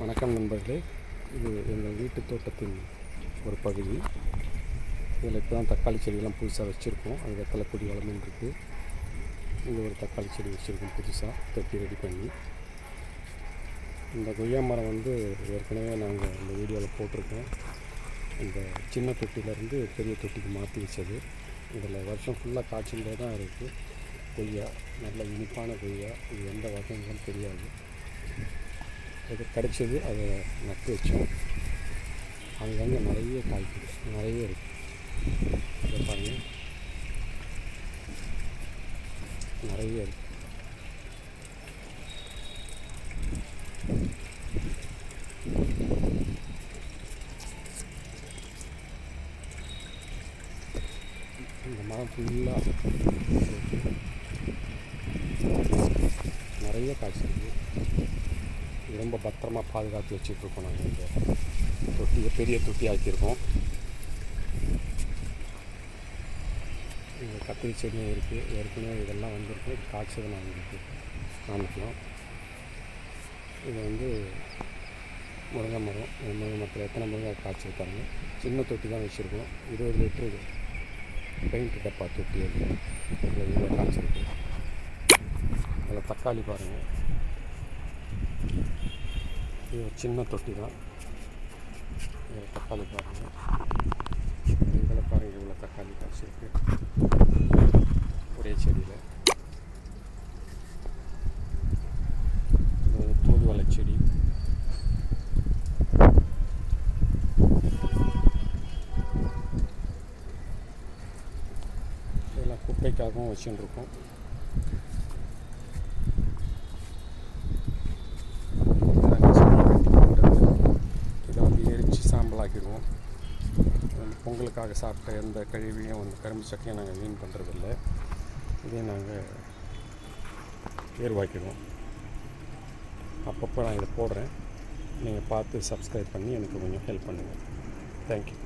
வணக்கம் நண்பர்களே, இது எங்கள் வீட்டு தோட்டத்தின் ஒரு பகுதி. இதில் இப்போ தான் தக்காளி செடியெல்லாம் புதுசாக வச்சுருக்கோம். அது வெத்தலை கொடி வளர்ந்துன்னு இருக்குது. இங்கே ஒரு தக்காளி செடி வச்சுருக்கோம் புதுசாக தொட்டி ரெடி பண்ணி. இந்த கொய்யா மரம் ஏற்கனவே நாங்கள் இந்த வீடியோவில் போட்டிருக்கோம். இந்த சின்ன தொட்டியிலேருந்து பெரிய தொட்டிக்கு மாற்றி வச்சது. இதில் வருஷம் ஃபுல்லாக காய்ச்சிலே தான் இருக்குது. கொய்யா நல்ல இனிப்பான கொய்யா. இது எந்த வகைங்களும் தெரியாது. அது கிடைச்சது, அதை நட்டு வச்சோம். அங்கங்கே நிறைய காய்க்குது, நிறைய இருக்குது. இதை பாருங்கள், நிறைய இருக்குது. இந்த மரம் ஃபுல்லாக நிறைய காய்ச்சிருக்கு. ரொம்ப பத்திரமாக பாதுகாத்து வச்சுட்ருக்கோம். நாங்கள் இந்த தொட்டியை பெரிய தொட்டி ஆக்கியிருக்கோம். இங்கே கத்திரி செடியும் இருக்குது. ஏற்கனவே இதெல்லாம் வந்திருக்கு. காய்ச்சதை நான் உங்களுக்கு காமிக்கலாம். இது முருங்கை மரம். முருங்கை மரத்தில் எத்தனை முருங்கை காய்ச்சிருக்காங்க. சின்ன தொட்டி தான் வச்சுருக்கோம். 20 லிட்டரு பெயிண்ட் டப்பா தொட்டி. அது இதில் இவ்வளோ காய்ச்சிருக்கு. அதில் தக்காளி பாருங்கள். இது ஒரு சின்ன தொட்டி தான். இதில் தக்காளி பாருங்கள். இதில் பாருங்கள், இவ்வளோ தக்காளி காய்ச்சிருக்கு ஒரே செடியில். தூதுவளை செடி. இதெல்லாம் குப்பைக்காகவும் வச்சுருக்கோம். சாம்பலாக்கிடுவோம். பொங்கலுக்காக சாப்பிட்ட எந்த கழிவையும் கரும்பு சக்கையும் நாங்கள் வீண் பண்ணுறதில்ல. இதே நாங்கள் ஏர்வாக்கிடுவோம். அப்பப்போ நான் இதை போடுறேன். நீங்கள் பார்த்து சப்ஸ்கிரைப் பண்ணி எனக்கு கொஞ்சம் ஹெல்ப் பண்ணுங்கள். தேங்க்யூ.